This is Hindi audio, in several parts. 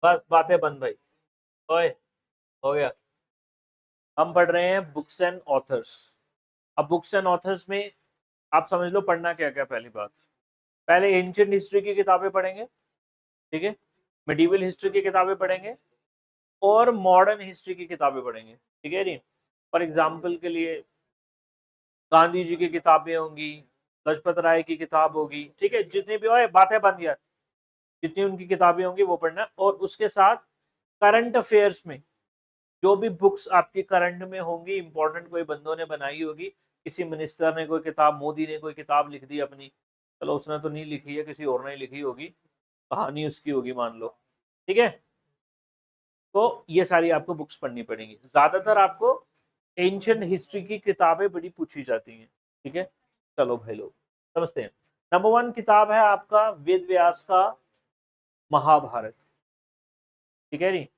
बस बातें बंद भाई। ओए, हो गया। हम पढ़ रहे हैं बुक्स एंड ऑथर्स। अब बुक्स एंड ऑथर्स में आप समझ लो पढ़ना क्या क्या। पहली बात, पहले एंशियंट हिस्ट्री की किताबें पढ़ेंगे, ठीक है। मिडिवल हिस्ट्री की किताबें पढ़ेंगे और मॉडर्न हिस्ट्री की किताबें पढ़ेंगे, ठीक है जी। फॉर एग्जाम्पल के लिए गांधी जी की किताबें होंगी, लजपत राय की किताब होगी, ठीक है। जितनी भी ओए बातें बंद यार, जितनी उनकी किताबें होंगी वो पढ़ना। और उसके साथ करंट अफेयर्स में जो भी बुक्स आपकी करंट में होंगी, इंपॉर्टेंट कोई बंदों ने बनाई होगी, किसी मिनिस्टर ने कोई किताब, मोदी ने कोई किताब लिख दी अपनी, चलो उसने तो नहीं लिखी है, किसी और ने लिखी होगी, कहानी उसकी होगी मान लो, ठीक है। तो ये सारी आपको बुक्स पढ़नी पड़ेंगी। ज्यादातर आपको एंशियंट हिस्ट्री की किताबें बड़ी पूछी जाती हैं, ठीक है। चलो भाई लोग समझते हैं। नंबर 1 किताब है आपका वेद व्यास का महाभारत, ठीक है जी।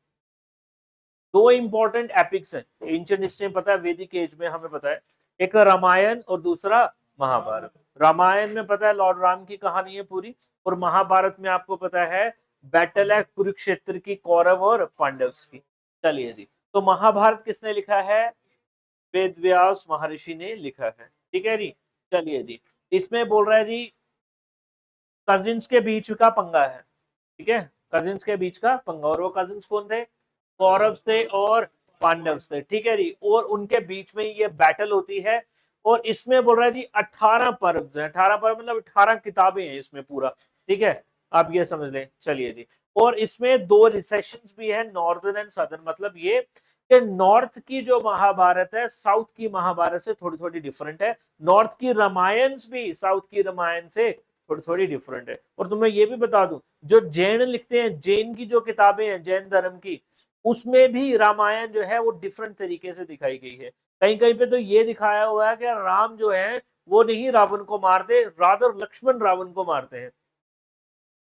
दो इंपॉर्टेंट एपिक्स हैं एंशियंट हिस्ट्री में, पता है, वैदिक एज में हमें पता है। एक रामायण और दूसरा महाभारत। रामायण में पता है लॉर्ड राम की कहानी है पूरी, और महाभारत में आपको पता है बैटल है कुरुक्षेत्र की, कौरव और पांडव की। चलिए जी, तो महाभारत किसने लिखा है? वेद व्यास महर्षि ने लिखा है, ठीक है जी। चलिए जी, इसमें बोल रहा है जी कजिन्स के बीच का पंगा है, ठीक है। कजिन्स के बीच का पंगा, और वो कजिन्स कौन थे? कौरव थे और पांडव थे, ठीक है जी। और उनके बीच में ये बैटल होती है। और इसमें बोल रहा है जी 18 पर्व है। 18 पर्व मतलब 18 किताबें हैं इसमें पूरा, ठीक है। आप ये समझ लें, चलिए जी। और इसमें दो रिसेशंस भी है, नॉर्दर्न एंड सदर्न। मतलब ये कि नॉर्थ की जो महाभारत है साउथ की महाभारत से थोड़ी थोड़ी डिफरेंट है। नॉर्थ की रामायण भी साउथ की रामायण से थोड़ी थोड़ी डिफरेंट है। और तुम्हें ये भी बता दूं, जो जैन लिखते हैं, जैन की जो किताबें हैं जैन धर्म की, उसमें भी रामायण जो है वो डिफरेंट तरीके से दिखाई गई है। कहीं कहीं पे तो ये दिखाया हुआ है कि राम जो है वो नहीं रावण को मारते, राधर लक्ष्मण रावण को मारते हैं।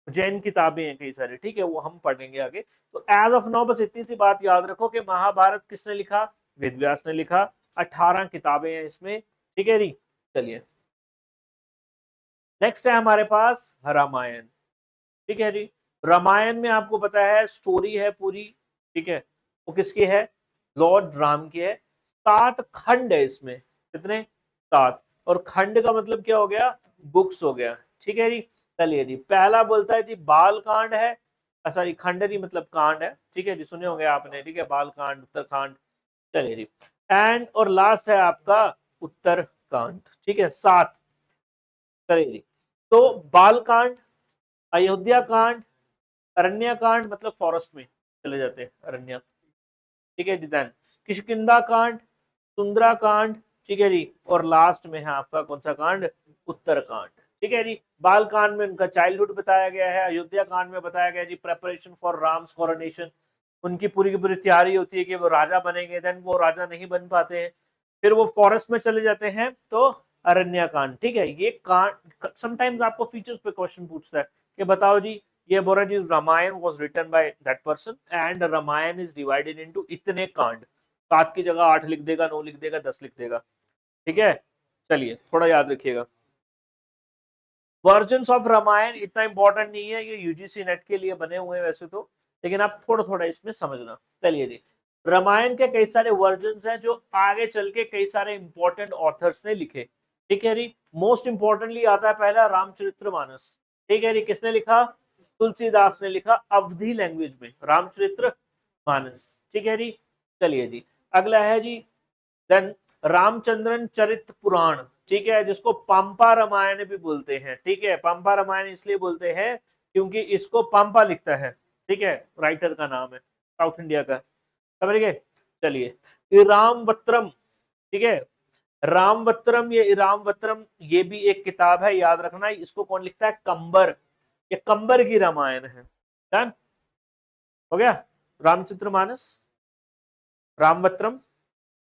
जैन किताबें हैं कई सारी, ठीक है, वो हम पढ़ेंगे आगे। तो एज ऑफ नाउ बस इतनी सी बात याद रखो कि महाभारत किसने लिखा? वेद व्यास ने लिखा। 18 किताबें हैं इसमें, ठीक है जी। चलिए, नेक्स्ट है हमारे पास रामायण, ठीक है जी। रामायण में आपको पता है स्टोरी है पूरी, ठीक है। वो किसकी है? लॉर्ड राम की है। 7 खंड है इसमें। कितने? 7। और खंड का मतलब क्या हो गया? बुक्स हो गया, ठीक है जी। चलिए जी, पहला बोलता है जी बाल कांड है। सॉरी, खंड नहीं मतलब कांड है, ठीक है जी, सुने होंगे आपने, ठीक है, बाल कांड, उत्तरकांड। चलिए जी, एंड और लास्ट है आपका उत्तरकांड, ठीक है, 7। चलिए जी, तो बाल कांड, अयोध्या कांड, अरण्य कांड मतलब फॉरेस्ट में चले जाते हैं अरण्य, ठीक है जी। देन किष्किंधा कांड, सुंदरा कांड, ठीक है जी। और लास्ट में है आपका कौन सा कांड? उत्तर कांड, ठीक है जी। बाल कांड में उनका चाइल्डहुड बताया गया है। अयोध्या कांड में बताया गया जी प्रेपरेशन फॉर राम्स कोरोनेशन। उनकी पूरी की पूरी तैयारी होती है कि वो राजा बनेंगे, देन वो राजा नहीं बन पाते हैं, फिर वो फॉरेस्ट में चले जाते हैं, तो अरण्य कांड, ठीक है। ये कांड समटाइम्स आपको फीचर्स पे क्वेश्चन पूछता है कि बताओ जी, ये बोल रहा जी Ramayana was written by that person and Ramayana is divided into इतने कांड। 7 की जगह 8 लिख देगा, 9 लिख देगा, 10 लिख देगा, ठीक है। चलिए थोड़ा याद रखिएगा। वर्जन ऑफ रामायण इतना इंपॉर्टेंट नहीं है, ये यूजीसी नेट के लिए बने हुए हैं वैसे तो, लेकिन आप थोड़ा थोड़ा इसमें समझना। चलिए जी, रामायण के कई सारे वर्जन हैं जो आगे चल के कई सारे इंपॉर्टेंट ऑथर्स ने लिखे, ठीक है जी। मोस्ट इंपॉर्टेंटली आता है पहला रामचरितमानस, ठीक है जी। किसने लिखा? तुलसीदास ने लिखा, अवधी लैंग्वेज में रामचरितमानस, ठीक है जी। चलिए जी, अगला है जी देन रामचंद्रन चरित पुराण, ठीक है, जिसको पंपा रामायण भी बोलते हैं, ठीक है। पंपा रामायण इसलिए बोलते हैं क्योंकि इसको पंपा लिखता है, ठीक है, राइटर का नाम है, साउथ इंडिया का, समझ गए। चलिए, इरामवत्रम, ठीक है, रामवत्रम, ये इरामवत्रम ये भी एक किताब है, याद रखना। इसको कौन लिखता है? कंबर। ये कंबर की रामायण है। डन हो गया। रामचंद्रमानस, रामवत्रम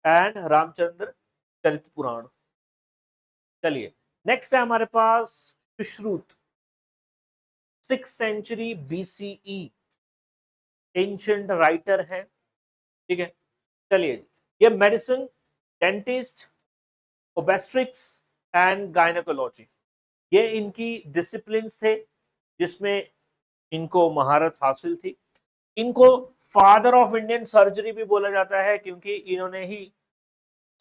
एंड रामचंद्र चरित पुराण। चलिए, नेक्स्ट है हमारे पास Sushruta, 6th century BCE, ancient writer है, ठीक है। चलिए, ये medicine, dentist, obstetrics and gynaecology, ये इनकी डिसिप्लिन्स थे जिसमें इनको महारत हासिल थी। इनको फादर ऑफ इंडियन सर्जरी भी बोला जाता है, क्योंकि इन्होंने ही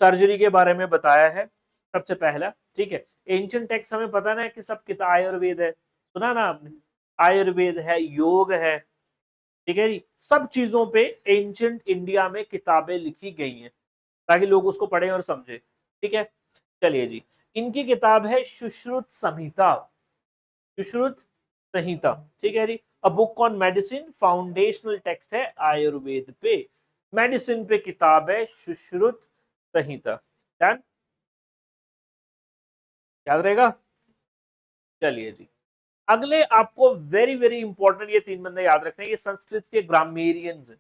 सर्जरी के बारे में बताया है सबसे पहला। ठीक है, एंशिएंट टेक्स्ट हमें पता ना है कि सब किताब, आयुर्वेद है, सुना ना आपने, आयुर्वेद है, योग है, ठीक है जी, सब चीजों पे एंशिएंट इंडिया में किताबें लिखी गई हैं ताकि लोग उसको पढ़ें और समझे। ठीक है, चलिए जी, इनकी किताब है सुश्रुत संहिता, सुश्रुत संहिता। ठीक है जी, a book on medicine, foundational text है आयुर्वेद पे, मेडिसिन पे किताब है सुश्रुत संहिता। डन, याद रहेगा। चलिए जी, अगले आपको वेरी वेरी इंपॉर्टेंट ये तीन बंदे याद रखने हैं, ये संस्कृत के ग्रामेरियंस हैं।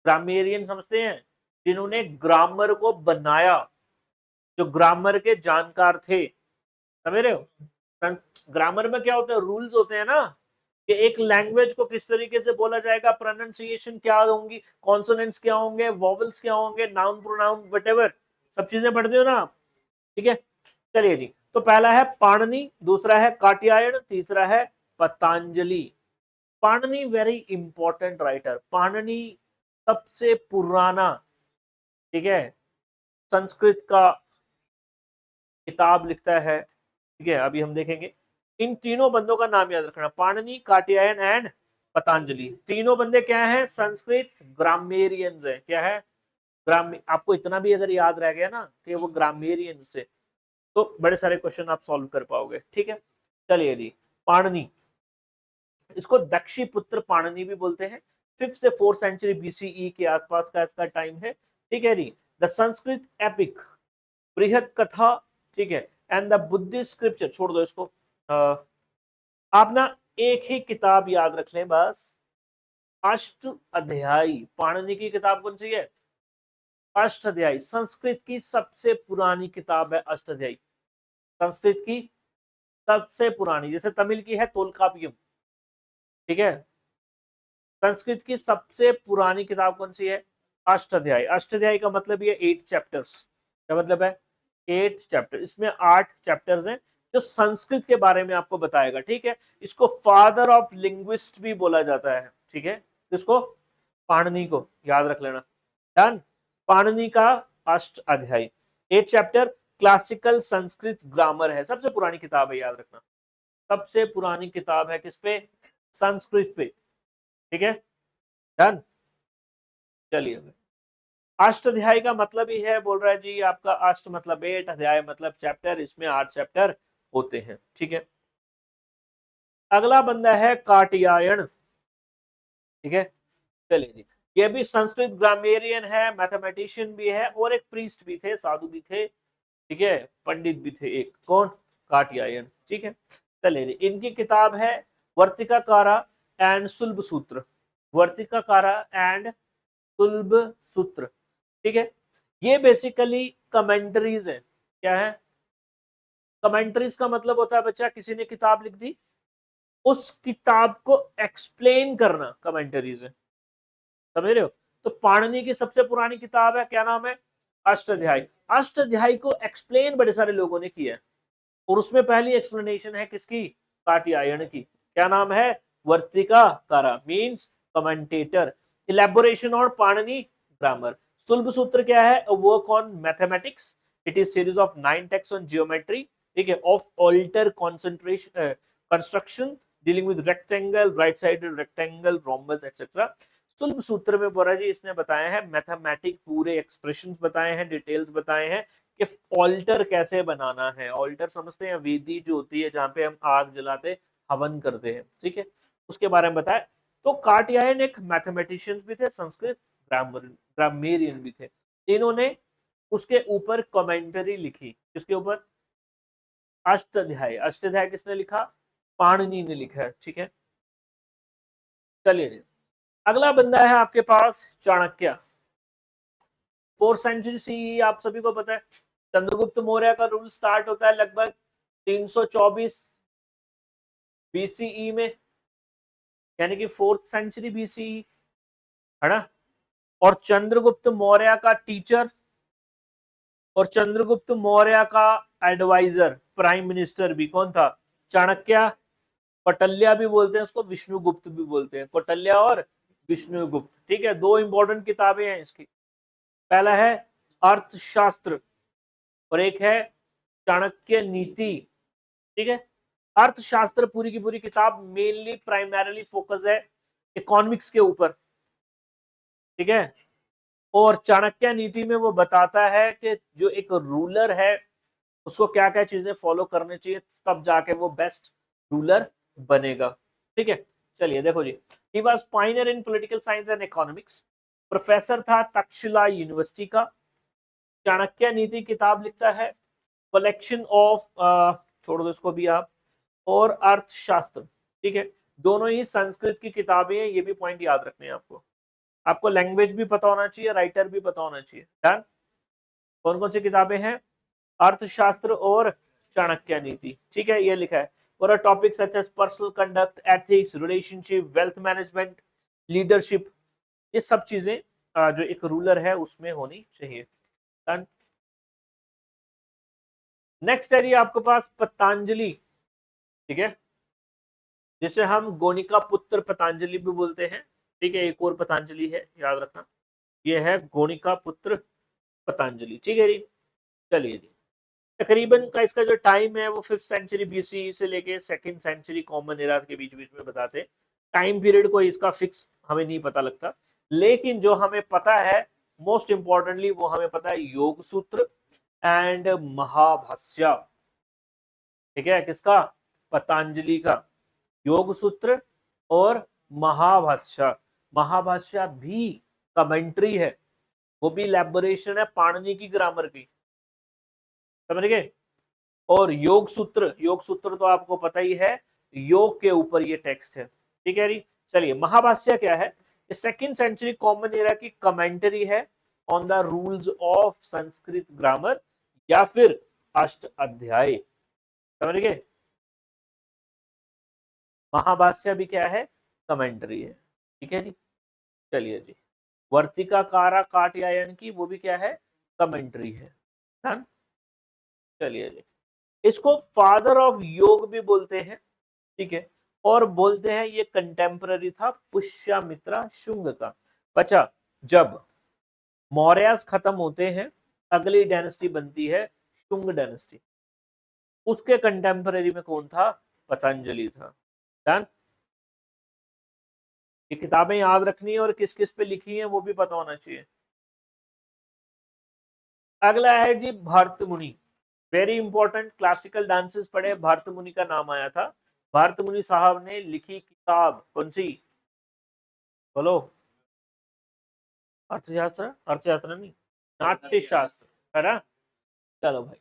ग्रामेरियन समझते हैं, जिन्होंने ग्रामर को बनाया, जो ग्रामर के जानकार थे, समझ रहे हो। ग्रामर में क्या होता है, रूल्स होते हैं ना, कि एक लैंग्वेज को किस तरीके से बोला जाएगा, प्रोनाउंसिएशन क्या होंगी, कॉन्सोनेंट्स क्या होंगे, वॉवल्स क्या होंगे, नाउन प्रोनाउन वटेवर, सब चीजें पढ़ते हो ना आप। ठीक है, चलिए जी, तो पहला है पाणिनि, दूसरा है कात्यायन, तीसरा है Patanjali. Panini very important writer, Panini सबसे पुराना, ठीक है, संस्कृत का किताब लिखता है। ठीक है, अभी हम देखेंगे। इन तीनों बंदों का नाम याद रखना, पाणिनि, कात्यायन एंड पतंजलि। तीनों बंदे क्या हैं, संस्कृत ग्रामेरियंस है। क्या है, ग्राम, आपको इतना भी अगर याद रह गया ना कि वो ग्रामेरियंस से, तो बड़े सारे क्वेश्चन आप सॉल्व कर पाओगे। ठीक है, चलिए जी, पाणिनि, इसको दक्षी पुत्र पाणिनि भी बोलते हैं। 5th से 4th सेंचुरी बीसीई के आसपास का इसका टाइम है। ठीक है जी, द संस्कृत एपिक, बृहद कथा, ठीक है, एंड द बुद्धिस्ट स्क्रिप्चर, छोड़ दो इसको। आप ना एक ही किताब याद रख लें बस, अष्ट अध्यायी। पाणिनि की किताब कौन सी है, अष्ट अध्यायी। संस्कृत की सबसे पुरानी किताब है अष्ट अध्यायी, संस्कृत की सबसे पुरानी, जैसे तमिल की है तोलकापियम। ठीक है, संस्कृत की सबसे पुरानी किताब कौन सी है, अष्टाध्यायी। अष्टाध्यायी का मतलब ये 8 चैप्टर्स, क्या मतलब है, 8 चैप्टर, इसमें 8 चैप्टर्स हैं जो संस्कृत के बारे में आपको बताएगा। ठीक है, इसको फादर ऑफ लिंग्विस्ट भी बोला जाता है। ठीक है, इसको पाणिनि को याद रख लेना। डन, पाणिनि का अष्ट अध्यायी, 8 चैप्टर, क्लासिकल संस्कृत ग्रामर है, सबसे पुरानी किताब है, याद रखना। सबसे पुरानी किताब है किस पे, संस्कृत पे। ठीक है, डन, चलिए। अष्ट अध्याय का मतलब ही है, बोल रहा है जी आपका, अष्ट मतलब 8, अध्याय मतलब चैप्टर, इसमें 8 चैप्टर होते हैं। ठीक है, अगला बंदा है कात्यायन। ठीक है, चलिए जी, ये भी संस्कृत ग्रामेरियन है, मैथमेटिशियन भी है, और एक प्रीस्ट भी थे, साधु भी थे। ठीक है, पंडित भी थे एक, कौन, कात्यायन। ठीक है, चलिए जी, इनकी किताब है वर्तिकाकारा एंड सुलभ सूत्र, वर्तिकाकारा एंड सुलभ सूत्र। ठीक है, ये बेसिकली कमेंट्रीज है। क्या है, कमेंट्रीज का मतलब होता है बच्चा, किसी ने किताब लिख दी, उस किताब को एक्सप्लेन करना कमेंट्रीज है, समझ रहे हो। तो पाणिनि की सबसे पुरानी किताब है, क्या नाम है, अष्टाध्यायी। अष्टाध्यायी को एक्सप्लेन बड़े सारे लोगों ने किया है, और उसमें पहली एक्सप्लेनेशन है किसकी, कात्यायन की। क्या नाम है, Vartikakara, means commentator, elaboration on Panini grammar. Sulbha Sutra क्या है, a work on mathematics, it is series of 9 text on geometry. ठीक है, of altar concentration construction, dealing with rectangle, right sided rectangle, rhombus et cetera. Sulbha Sutra में बोला जी, इसने बताए हैं मैथमेटिक, पूरे एक्सप्रेशंस बताए हैं, डिटेल्स बताए हैं कि ऑल्टर कैसे बनाना है। ऑल्टर समझते हैं, वेदी जो होती है जहां पे हम आग जलाते, हवन करते हैं। ठीक है, उसके बारे में बताया। तो कात्यायन एक मैथमेटिशियंस भी थे, संस्कृत ग्रामेरियन भी थे। इन्होंने उसके ऊपर कमेंटरी लिखी, किसके ऊपर, अष्टाध्याय। अष्टाध्याय किसने लिखा, पाणिनि ने लिखा है। ठीक है, चलिए, अगला बंदा है आपके पास चाणक्य। 4th सेंचुरी सी, आप सभी को पता है, चंद्रगुप्त मौर्य का रूल स्टार्ट होता है लगभग 324 बीसीई में, यानी कि 4th सेंचुरी बीसीई, है ना। और चंद्रगुप्त मौर्य का टीचर और चंद्रगुप्त मौर्य का एडवाइजर, प्राइम मिनिस्टर भी कौन था, चाणक्य। कौटिल्य भी बोलते हैं उसको, विष्णुगुप्त भी बोलते हैं, कौटिल्य और विष्णुगुप्त। ठीक है, दो इंपॉर्टेंट किताबें हैं इसकी। पहला है अर्थशास्त्र और एक है चाणक्य नीति। ठीक है, अर्थशास्त्र पूरी की पूरी किताब मेनली प्राइमरीली फोकस है इकोनॉमिक्स के ऊपर। ठीक है, और चाणक्य नीति में वो बताता है कि जो एक रूलर है उसको क्या क्या चीजें फॉलो करनी चाहिए, तब जाके वो बेस्ट रूलर बनेगा। ठीक है, चलिए देखो जी, he was pioneer in political science and economics, professor था तक्षशिला यूनिवर्सिटी का। चाणक्य नीति किताब लिखता है, कलेक्शन ऑफ छोड़ दो इसको भी आप, और अर्थशास्त्र। ठीक है, दोनों ही संस्कृत की किताबें हैं, ये भी पॉइंट याद रखने हैं आपको। आपको लैंग्वेज भी पता होना चाहिए, राइटर भी पता होना चाहिए। डन। कौन कौन सी किताबें हैं? अर्थशास्त्र और चाणक्य नीति। ठीक है, ये लिखा है। और topic such as personal conduct, ethics, relationship, wealth management, leadership, ये सब चीजें जो एक रूलर है उसमें होनी चाहिए। डन। नेक्स्ट है जी आपके पास पतंजलि। ठीक है, जिसे हम गोनिका पुत्र पतंजलि भी बोलते हैं। ठीक है, एक और पतंजलि है, याद रखना, ये है गोनिका पुत्र पतंजलि। ठीक है जी, चलिए जी, तकरीबन का इसका जो टाइम है वो 5th सेंचुरी बीसी से लेके 2nd सेंचुरी कॉमन एरा के बीच बीच में बताते। टाइम पीरियड को इसका फिक्स हमें नहीं पता लगता, लेकिन जो हमें पता है मोस्ट इंपॉर्टेंटली वो हमें पता है योग सूत्र एंड महाभाष्य। ठीक है, किसका? पतंजलि का योग सूत्र और महाभाष्य। महाभाष्य भी कमेंट्री है, वो भी इलेबोरेशन है पाणिनि की ग्रामर की, समझ गए। और योग सूत्र, योग सूत्र तो आपको पता ही है, योग के ऊपर ये टेक्स्ट है। ठीक है जी, चलिए महाभाष्य क्या है? 2nd सेंचुरी कॉमन एरा की कमेंट्री है on the rules of Sanskrit grammar, या फिर अष्ट अध्याय, समझ गए। महाभाष्य भी क्या है? कमेंट्री है। ठीक है जी, चलिए जी, वर्तिका कारा कात्यायन की वो भी क्या है? कमेंट्री है। डन। चलिए जी, इसको फादर ऑफ योग भी बोलते हैं। ठीक है, और बोलते हैं ये कंटेम्पररी था पुष्यमित्रा शुंग का। बचा, जब मौर्यस खत्म होते हैं अगली डायनेस्टी बनती है शुंग डायनेस्टी, उसके कंटेम्पररी में कौन था? पतंजलि था। डन। ये किताबें याद रखनी है और किस किस पे लिखी है वो भी पता होना चाहिए। अगला है जी भरत मुनि, वेरी इंपॉर्टेंट, क्लासिकल डांसेस पढ़े, भरत मुनि का नाम आया था। भरत मुनि साहब ने लिखी किताब कौन सी? बोलो। अर्थशास्त्र, अर्थशास्त्र नहीं, नाट्य शास्त्र, है ना। चलो भाई,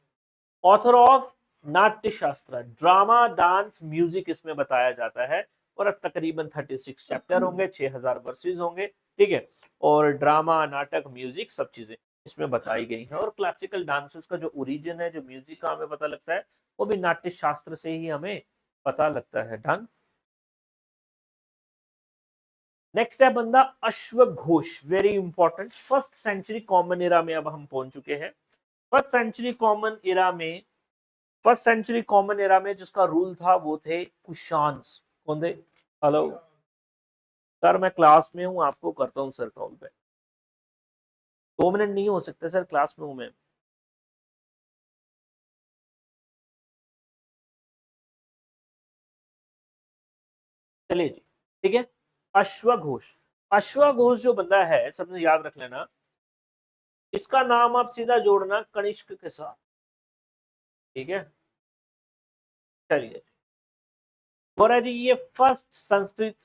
ऑथर ऑफ नाट्य शास्त्र, ड्रामा, डांस, म्यूजिक इसमें बताया जाता है। और तकरीबन 36 चैप्टर होंगे, 6000 वर्सेस होंगे। ठीक है, और ड्रामा, नाटक, म्यूजिक सब चीजें इसमें बताई गई हैं। और क्लासिकल डांसेस का जो ओरिजिन है, जो म्यूजिक का हमें पता लगता है, वो भी नाट्य शास्त्र से ही हमें पता लगता है। डन। नेक्स्ट है बंदा अश्वघोष, very important, 1st century common era में अब हम पहुंच चुके हैं। 1st सेंचुरी कॉमन एरा में, 1st सेंचुरी कॉमन एरा में जिसका रूल था वो थे कुशान्स। कौन थे? हेलो सर, मैं क्लास में हूँ, आपको करता हूँ सर कॉल पे। 2 मिनट नहीं हो सकते सर, क्लास में हूँ मैं। चलिए जी, ठीक है। अश्वघोष, अश्वघोष जो बंदा है, सबसे याद रख लेना, इसका नाम आप सीधा जोड़ना कनिष्क के साथ। ठीक है, चलिए। और जी ये 1st संस्कृत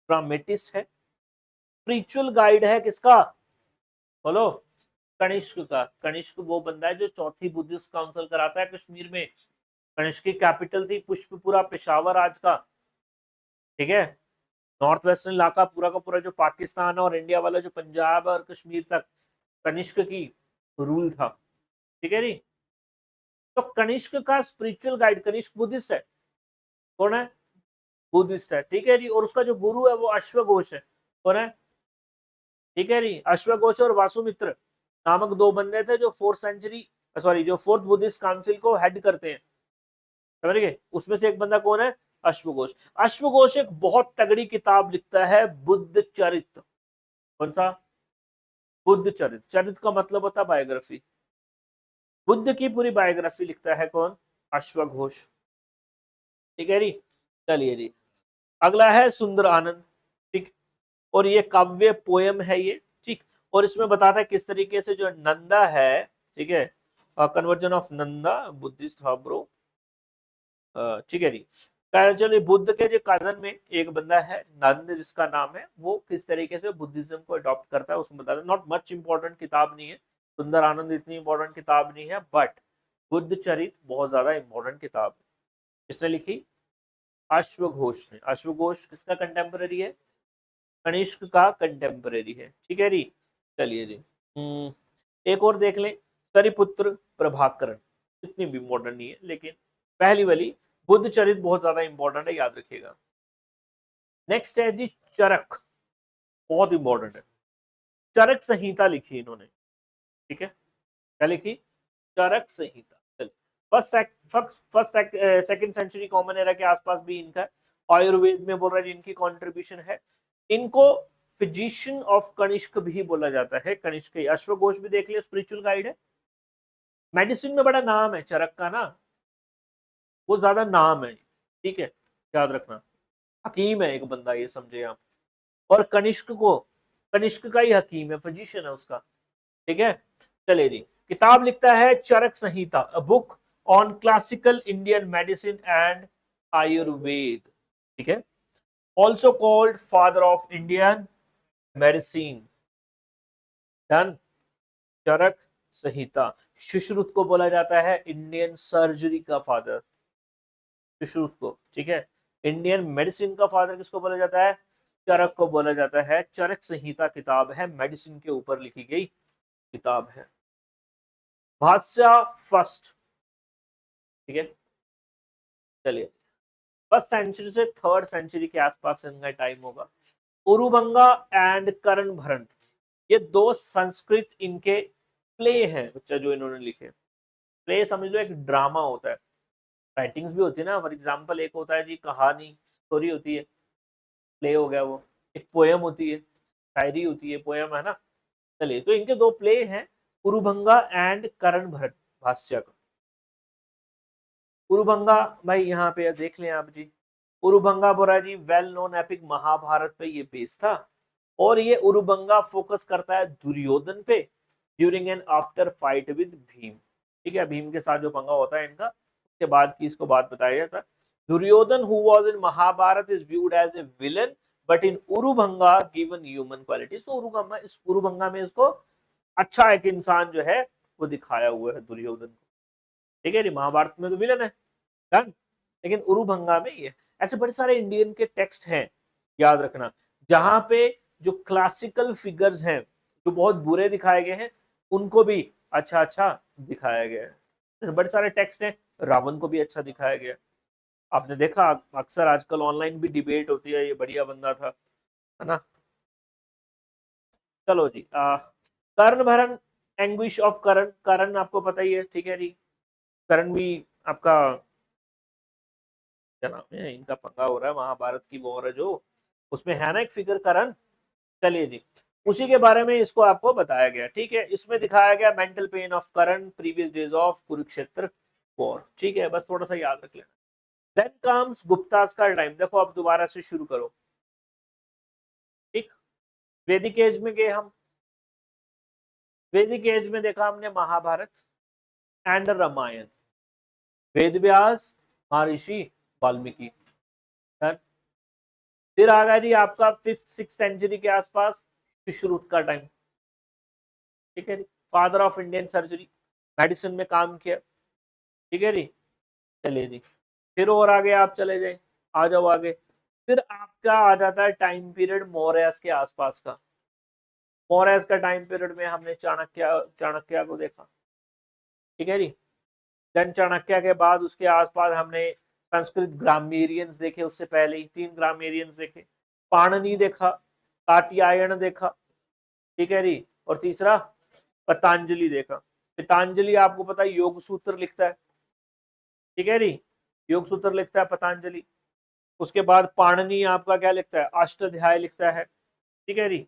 ड्रामेटिस्ट है, स्पिरिचुअल गाइड है किसका? बोलो। कनिष्क का। कनिष्क वो बंदा है जो 4थी बुद्धिस्ट काउंसिल कराता है कश्मीर में। कनिष्क की कैपिटल थी पुष्पपुरा, पेशावर आज का। ठीक है, नॉर्थ वेस्टर्न इलाका पूरा का पूरा जो पाकिस्तान और इंडिया वाला जो पंजाब और कश्मीर तक कनिष्क की रूल था। ठीक है जी, तो कनिष्क का स्पिरिचुअल गाइड, कनिष्क बुद्धिस्ट है, कौन है? बुद्धिस्ट है। ठीक है जी, और उसका जो गुरु है वो अश्वघोष है। कौन है? ठीक है जी, अश्वघोष और वासुमित्र नामक 2 बंदे थे जो 4th सेंचुरी, सॉरी, जो 4th बुद्धिस्ट काउंसिल को हेड करते हैं। समझ गए, उसमें से एक बंदा कौन है? अश्वघोष। अश्वघोष एक बहुत तगड़ी किताब लिखता है, बुद्ध चरित्र। कौन सा? बुद्ध चरित। चरित का मतलब होता है बायोग्राफी। बुद्ध की पूरी बायोग्राफी लिखता है कौन? अश्वघोष। ठीक है जी। चलिए जी, अगला है सुंदर आनंद। ठीक, और ये काव्य पोयम है ये। ठीक, और इसमें बताता है किस तरीके से जो नंदा है, ठीक है, conversion of Nanda Buddhist bro. ठीक है जी। चलिए, बुद्ध के जो कजन में एक बंदा है नंद जिसका नाम है, वो किस तरीके से बुद्धिज्म को अडॉप्ट करता है उसमें बताता है। नॉट मच इंपॉर्टेंट किताब नहीं है, सुंदर आनंद इतनी इंपॉर्टेंट किताब नहीं है, बट बुद्ध चरित बहुत ज्यादा इंपॉर्टेंट किताब है। किसने लिखी? अश्वघोष ने। अश्वघोष किसका कंटेम्पररी है? कनिष्क का कंटेम्पररी है। ठीक है जी। चलिए जी, एक और देख लें, सरिपुत्र प्रभाकरण। इतनी भी मॉडर्न नहीं है, लेकिन पहली वाली बुद्ध चरित बहुत ज्यादा इंपॉर्टेंट है, याद रखिएगा। नेक्स्ट है जी चरक, बहुत इंपॉर्टेंट है। चरक संहिता लिखी इन्होंने। ठीक है, क्या लिखी? चरक संहिता। चलिए, first second century common era के आसपास भी इनका आयुर्वेद में बोल रहा है इनकी कंट्रीब्यूशन है। इनको फिजिशियन ऑफ कनिष्क भी बोला जाता है। कनिष्क अश्वघोष भी देख लिया, स्पिरिचुअल गाइड है। मेडिसिन में बड़ा नाम है चरक का ना, वो ज्यादा नाम है। ठीक है, याद रखना, हकीम है एक बंदा, ये समझे आप। और कनिष्क का ही हकीम है, फिजिशियन है उसका। ठीक है, चलिए जी, किताब लिखता है Charaka Samhita, a book on classical Indian medicine and Ayurveda. ठीक है, also called father of Indian medicine. Done. Charaka Samhita. Sushruta को बोला जाता है इंडियन सर्जरी का फादर, सुश्रुत को। ठीक है, इंडियन मेडिसिन का फादर किसको बोला जाता है? चरक को बोला जाता है। चरक संहिता किताब है, मेडिसिन के ऊपर लिखी गई किताब है। भाष्य फर्स्ट। ठीक है, चलिए, फर्स्ट सेंचुरी से थर्ड सेंचुरी के आसपास इनका टाइम होगा। उरुभंगा एंड करण भरण, ये दो संस्कृत इनके प्ले हैं बच्चा, जो इन्होंने लिखे। प्ले समझ लो एक ड्रामा होता है, राइटिंग्स भी होती है ना। फॉर एग्जाम्पल एक होता है जी कहानी, स्टोरी होती है, प्ले हो गया वो। एक पोयम होती है, शायरी होती है, पोयम है ना। चलिए, तो इनके दो प्ले हैं, उरुभंगा एंड करण भरण भाष्य का। उरुभंगा भाई यहाँ पे देख लें आप जी। उरुभंगा बोरा जी वेल नोन एपिक महाभारत पे ये बेस था, और ये उरुभंगा फोकस करता है दुर्योधन पे during and after fight with Bhim. ठीक है, भीम के साथ जो पंगा होता है इनका, उसके बाद की इसको बात बताया जाता है। Duryodhana who was in Mahabharata is viewed as a villain, but in Urubhanga given human qualities. तो उरुभंगा में इसको अच्छा एक इंसान जो है वो दिखाया हुआ है, दुर्योधन को। ठीक है, महाभारत में तो विलन है, डन। लेकिन उरुभंगा में ये, ऐसे बड़े सारे इंडियन के टेक्स्ट हैं, याद रखना, जहां पे जो क्लासिकल फिगर्स हैं जो बहुत बुरे दिखाए गए हैं, उनको भी अच्छा अच्छा दिखाया गया है। जैसे बड़े सारे टेक्स्ट हैं, रावण को भी अच्छा दिखाया गया। आपने देखा अक्सर आजकल ऑनलाइन भी डिबेट होती है, ये बढ़िया बंदा था, है ना। चलो जी, कर्ण भरण, एंग्विश ऑफ करण। करण आपको पता ही है, ठीक है जी। करण भी आपका क्या नाम है, इनका पंगा हो रहा है, महाभारत की वॉर है जो, उसमें है ना एक फिगर करण। चलिए जी, उसी के बारे में इसको आपको बताया गया। ठीक है, इसमें दिखाया गया mental pain of Karan, previous days of Kurukshetra war. ठीक है, बस थोड़ा सा याद रख लेना। देन कम्स गुप्तास का टाइम। देखो अब दोबारा से शुरू करो। ठीक, वैदिक एज में गए हम। वैदिक एज में देखा हमने महाभारत एंड रामायण, वेद व्यास, महर्षि वाल्मीकि। फिर आ गया जी आपका 5th-6th सेंचुरी के आसपास सुश्रुत का टाइम। ठीक है जी, father of Indian surgery, medicine में काम किया। ठीक है जी, चलिए जी, फिर और आगे आप चले जाए, आ जाओ आगे। फिर आपका आ जाता है टाइम पीरियड मौर्यस के आसपास का। मौर्यस का टाइम पीरियड में हमने चाणक्य को देखा। ठीक है जी, देन चाणक्य के बाद उसके आसपास हमने संस्कृत ग्रामेरियंस देखे, उससे पहले ही 3 ग्रामेरियंस देखे। पाणिनि देखा, कात्यायन देखा। ठीक है जी, और तीसरा पतंजलि देखा। पतंजलि आपको पता है योग सूत्र लिखता है। ठीक है जी, योग सूत्र लिखता है पतंजलि। उसके बाद पाणिनि आपका क्या लिखता है, अष्टाध्याय लिखता है। ठीक है जी,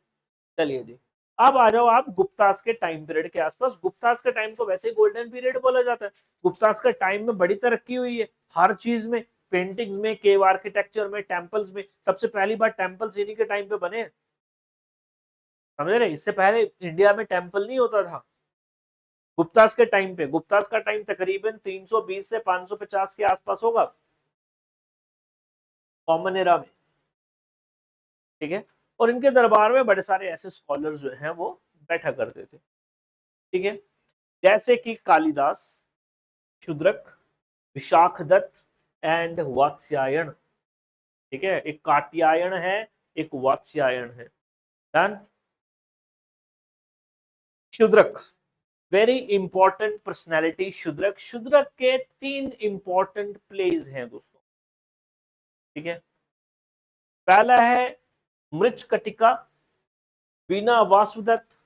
चलिए जी, अब आ जाओ आप गुप्तास के टाइम पीरियड के आसपास। गुप्तास के टाइम को वैसे ही गोल्डन पीरियड बोला जाता है। गुप्तास के टाइम में बड़ी तरक्की हुई है हर चीज में, पेंटिंग्स में, केव आर्किटेक्चर में, टेम्पल्स में। सबसे पहली बार टेम्पल्स इन्हीं के टाइम पे बने, समझ रहे? इससे पहले इंडिया में टेम्पल नहीं होता था गुप्तास के टाइम पे। गुप्तास का टाइम तकरीबन 320 से 550 के आसपास होगा, कॉमन एरा में, ठीक है। और इनके दरबार में बड़े सारे ऐसे स्कॉलर्स जो हैं वो बैठा करते थे, ठीक है, जैसे कि कालिदास, शूद्रक, विशाखदत्त एंड वात्स्यायन, ठीक है। एक कात्यायन है, एक वात्स्यायन है। Done. Shudraka, very important personality Shudraka. Shudraka के 3 इंपॉर्टेंट प्लेज हैं दोस्तों, ठीक है। पहला है मृच्छकटिका, वीणा वासुदत्त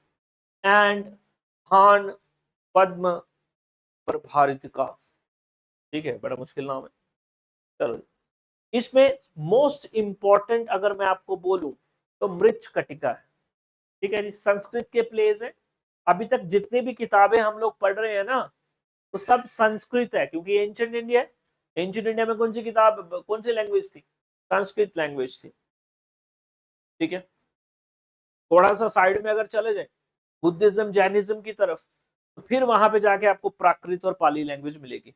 एंड हान पद्म प्रभारितिका, ठीक है, बड़ा मुश्किल नाम है। चलो, इसमें मोस्ट इंपॉर्टेंट अगर मैं आपको बोलूं तो मृच्छकटिका है, ठीक है जी। संस्कृत के प्लेज है। अभी तक जितनी भी किताबें हम लोग पढ़ रहे हैं ना, तो सब संस्कृत है, क्योंकि एंशिएंट इंडिया है। एंशिएंट इंडिया में कौन सी किताब, कौन सी लैंग्वेज थी? संस्कृत लैंग्वेज थी, ठीक है। थोड़ा सा साइड में अगर चले जाए बुद्धिज्म जैनिज्म की तरफ, तो फिर वहां पे जाके आपको प्राकृत और पाली लैंग्वेज मिलेगी,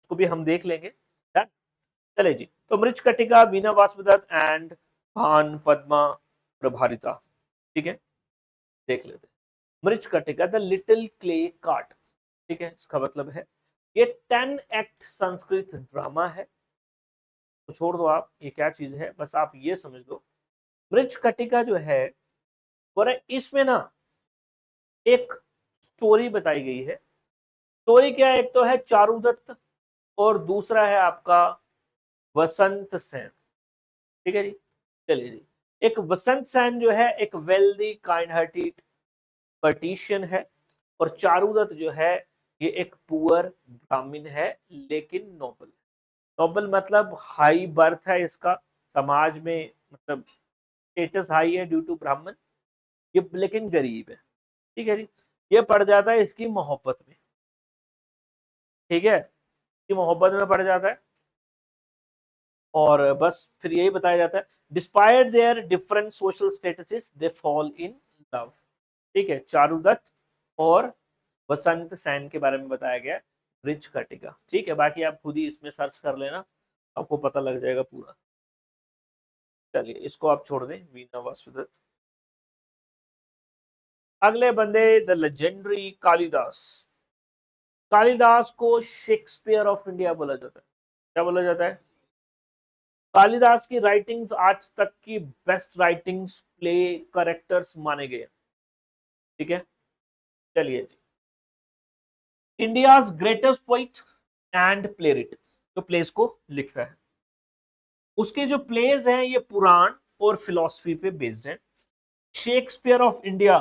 उसको भी हम देख लेंगे। चले जी, तो मृच्छकटिका, वीणा वासुदत्त एंड भान पद्मा प्रभारिता, ठीक है, देख लेते हैं। Mricchakatika, the little clay cart, ठीक है, इसका मतलब है ये 10 एक्ट संस्कृत ड्रामा है। तो छोड़ दो आप ये क्या चीज है, बस आप ये समझ लो मृच्छकटिका जो है वो इसमें ना एक स्टोरी बताई गई है। स्टोरी क्या है? एक तो है चारुदत्त और दूसरा है आपका वसंत सेन, ठीक है जी। चलिए जी, एक वसंत सेन जो है एक वेल्दी काइंड हार्टेड पर्टिशियन है, और चारुदत्त जो है ये एक पुअर ब्राह्मण है, लेकिन नोबल। नोबल मतलब हाई बर्थ है इसका समाज में, मतलब स्टेटस हाई है ड्यू टू ब्राह्मण, ये लेकिन गरीब है, ठीक है जी। ये पड़ जाता है इसकी मोहब्बत में, ठीक है, इसकी मोहब्बत में पड़ जाता है, और बस फिर यही बताया जाता है despite their different social statuses they fall in love, ठीक है। चारुदत्त और वसंत सेन के बारे में बताया गया मृच्छकटिका, ठीक है। बाकी आप खुद ही इसमें सर्च कर लेना, आपको पता लग जाएगा पूरा। चलिए इसको आप छोड़ दें, वीणा वासुदत्त। अगले बंदे द लेजेंडरी कालिदास। कालिदास को शेक्सपियर ऑफ इंडिया बोला जाता है। क्या बोला जाता है? कालिदास की राइटिंग्स आज तक की बेस्ट राइटिंग्स, प्ले, करेक्टर्स माने गए, ठीक है। चलिए जी, India's greatest poet and playwright, जो प्लेस को लिखता है, उसके जो प्लेज हैं ये पुराण और फिलॉसफी पे बेस्ड हैं। शेक्सपियर ऑफ इंडिया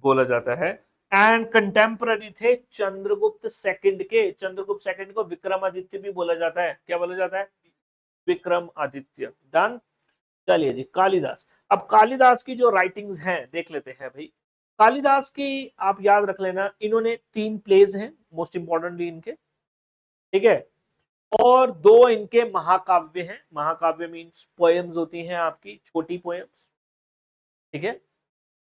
बोला जाता है, एंड कंटेम्पररी थे चंद्रगुप्त सेकंड के। चंद्रगुप्त सेकंड को विक्रमादित्य भी बोला जाता है। क्या बोला जाता है? विक्रमादित्य। डन। चलिए जी, कालिदास। अब कालिदास की जो राइटिंग्स हैं देख लेते हैं भाई। कालिदास की आप याद रख लेना, इन्होंने 3 प्लेज हैं मोस्ट इंपॉर्टेंटली इनके, ठीक है, और 2 इनके महाकाव्य हैं। महाकाव्य मीन्स पोएम्स होती हैं आपकी, छोटी पोएम्स, ठीक है।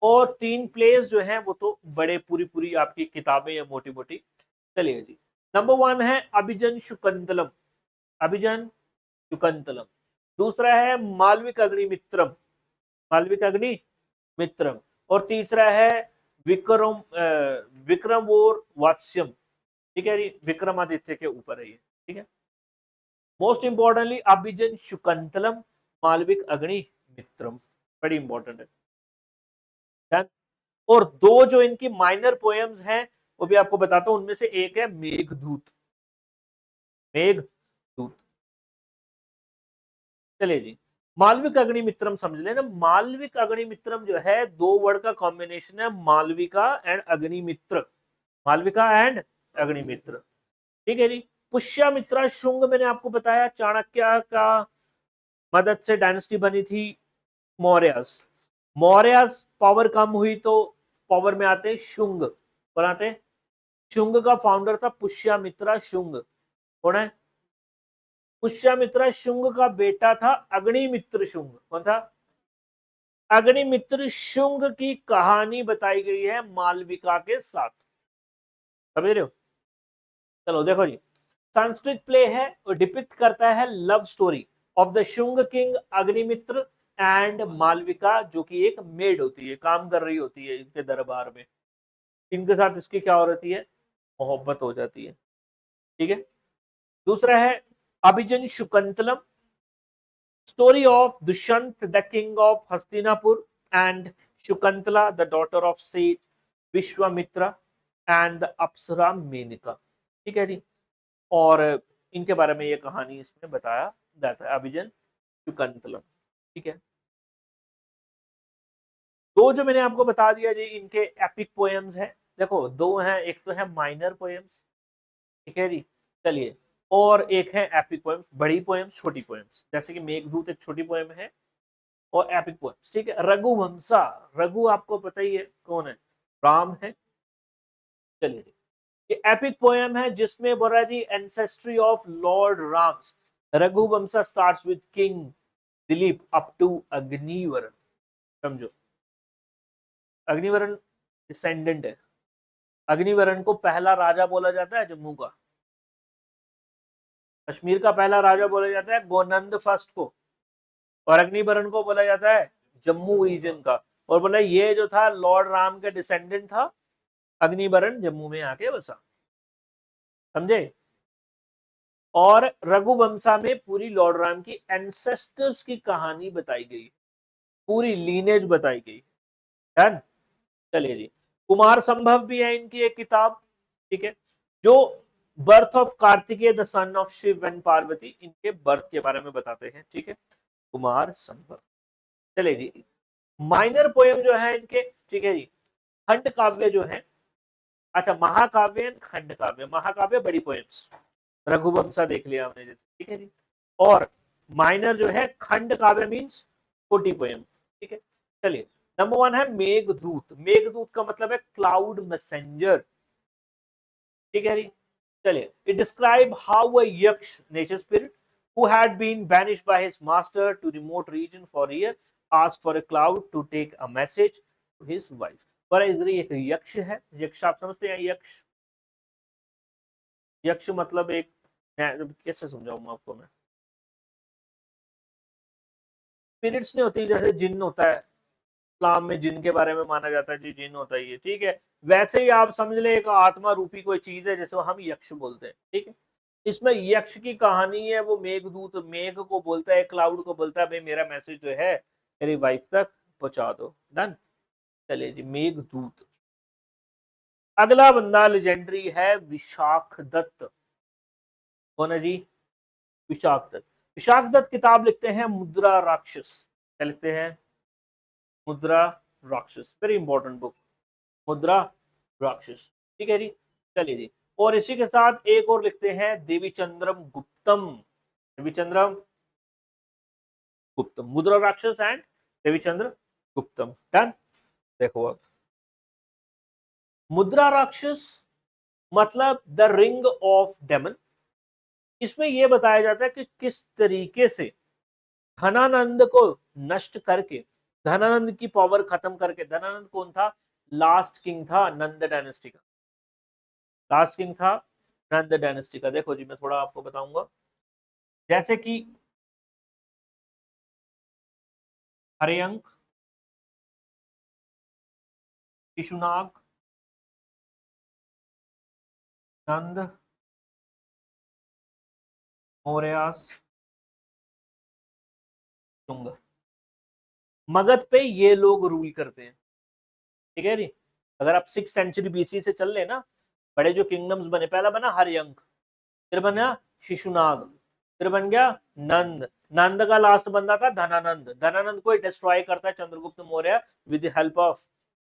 और 3 प्लेस जो हैं वो तो बड़े पूरी पूरी आपकी किताबें या मोटी मोटी। चलिए जी, नंबर 1 है अभिजन शुकुंतलम। अभिजन शुकुंतलम। दूसरा है मालविक अग्निमित्रम। मालविक अग्निमित्रम। और तीसरा है विक्रम विक्रम और वात्स्यम, ठीक है जी, विक्रमादित्य के ऊपर है ये, ठीक है। मोस्ट इंपॉर्टेंटली अभिजन शुकुंतलम, मालविक अग्निमित्रम, बड़ी इंपॉर्टेंट है। और 2 जो इनकी माइनर पोएम्स हैं वो भी आपको बताता हूं, उनमें से एक है मेघदूत। मेघदूत। चलिए जी, मालविक अग्निमित्रम समझ लेना। मालविक अग्निमित्रम जो है 2 वर्ड का कॉम्बिनेशन है, मालविका एंड अग्निमित्र। मालविका एंड अग्निमित्र, ठीक है जी। पुष्यमित्रा शुंग मैंने आपको बताया, चाणक्य का मदद से डायनेस्टी बनी थी मौर्यस, मौर्य पावर कम हुई तो पावर में आते शुंग, कौन आते? शुंग का फाउंडर था पुष्यमित्रा शुंग। कौन है? पुष्यमित्रा शुंग का बेटा था अग्निमित्र शुंग। कौन था? अग्निमित्र शुंग की कहानी बताई गई है मालविका के साथ, समझ रहे हो? चलो देखो जी, संस्कृत प्ले है और डिपिक्ट करता है love story of the Shunga king Agnimitra and Malavika, जो कि एक मेड होती है, काम कर रही होती है इनके दरबार में। इनके साथ इसकी क्या हो रही है? मोहब्बत हो जाती है। ठीक है। दूसरा है Abhijnana Shakuntalam, story of Dushyanta the king of Hastinapur and Shakuntala the daughter of sage Vishwamitra and the apsara Menaka. ठीक है जी। और इनके बारे में ये कहानी इसमें बताया जाता है, अभिजन शुकुंतलम। ठीक है। दो जो मैंने आपको बता दिया जी, इनके एपिक पोएम्स हैं। देखो दो हैं, एक तो है माइनर पोएम्स, ठीक है जी। चलिए, और एक है एपिक पोएम्स, बड़ी पोएम्स छोटी पोएम्स, जैसे कि मेघदूत एक छोटी पोएम है और एपिक पोएम्स। ठीक है। रघुवंशा, रघु आपको पता ही है कौन है, राम है। चलिए, ये एपिक पोएम है जिसमें बोल रहा है जी ancestry of lord Ram's. Raghuvamsha starts with king Dilip up to Agnivarna. समझो, अग्निवरण डिसेंडेंट है। अग्निवरण को पहला राजा बोला जाता है जम्मू का, कश्मीर का पहला राजा बोला जाता है गोनंद फर्स्ट को, और अग्निवरण को बोला जाता है जम्मू रीजन का। और बोला ये जो था लॉर्ड राम के डिसेंडेंट था, अग्निवरण जम्मू में आके बसा। समझे? और रघुवंशा में पूरी लॉर्ड राम की एंसेस्टर्स की कहानी बताई गई, पूरी लीनेज बताई गई। डन। चलिए जी, कुमार संभव भी है इनकी एक किताब। ठीक है, जो birth of Kartikeya the son of Shiva and Parvati, इनके बर्थ के बारे में बताते हैं। ठीक है, कुमार संभव। चलिए जी, माइनर पोएम जो है इनके, ठीक है जी, खंड काव्य जो है, अच्छा महाकाव्य खंड काव्य, महाकाव्य बड़ी पोएम्स, रघुवंशा देख लिया हमने जैसे। ठीक है जी। और माइनर जो है खंड काव्य मीन्स छोटी पोएम। ठीक है। चलिए, नंबर वन है मेघदूत। मेघदूत का मतलब है क्लाउड मैसेंजर। ठीक है जी। चलिए, इट डिस्क्राइब हाउ अ यक्ष nature spirit who had been banished by his master to remote region for a year asked for a cloud to take a message to his wife। पर इधर एक यक्ष है, यक्ष आप समझते हैं? यक्ष, यक्ष मतलब एक, कैसे समझाऊं आपको मैं? स्पिरिट्स नहीं होती, जैसे जिन्न होता है, इस्लाम में जिन के बारे में माना जाता है जी, जिन होता है ये। ठीक है, वैसे ही आप समझ ले एक आत्मा रूपी कोई चीज है जैसे हम यक्ष बोलते हैं। ठीक है, इसमें यक्ष की कहानी है। वो मेघदूत, मेघ को बोलता है, क्लाउड को बोलता है भाई मेरा मैसेज जो है मेरी वाइफ तक पहुंचा दो। डन। चलिए जी, मेघदूत। अगला बंदा लेजेंडरी है विशाख दत्त। कौन है जी? विशाख दत्त। विशाख दत्त किताब लिखते हैं मुद्रा राक्षस। क्या लिखते हैं? मुद्रा राक्षस, वेरी इंपॉर्टेंट बुक, मुद्रा राक्षस। ठीक है जी। चलिए जी, और इसी के साथ एक और लिखते हैं देवीचंद्रम गुप्तम। देवीचंद्रम गुप्तम, मुद्रा राक्षस एंड देवीचंद्र गुप्तम। डन। देखो अब, मुद्रा राक्षस मतलब द रिंग ऑफ डेमन। इसमें यह बताया जाता है कि किस तरीके से धनानंद को नष्ट करके, धनानंद की पावर खत्म करके, धनानंद कौन था? लास्ट किंग था नंद डायनेस्टी का, लास्ट किंग था नंद डायनेस्टी का। देखो जी, मैं थोड़ा आपको बताऊंगा, जैसे कि हरियंक, शिशुनाग, नंद, मौर्यास, शुंग, मगध पे ये लोग रूल करते हैं। ठीक है जी। अगर आप 6th century BC से चल लेना, बड़े जो किंगडम्स बने, पहला बना हरियंक, फिर बना शिशुनाग, फिर बन गया नंद। नंद का लास्ट बंदा था धनानंद। धनानंद को डिस्ट्रॉय करता है Chandragupta Maurya with the help of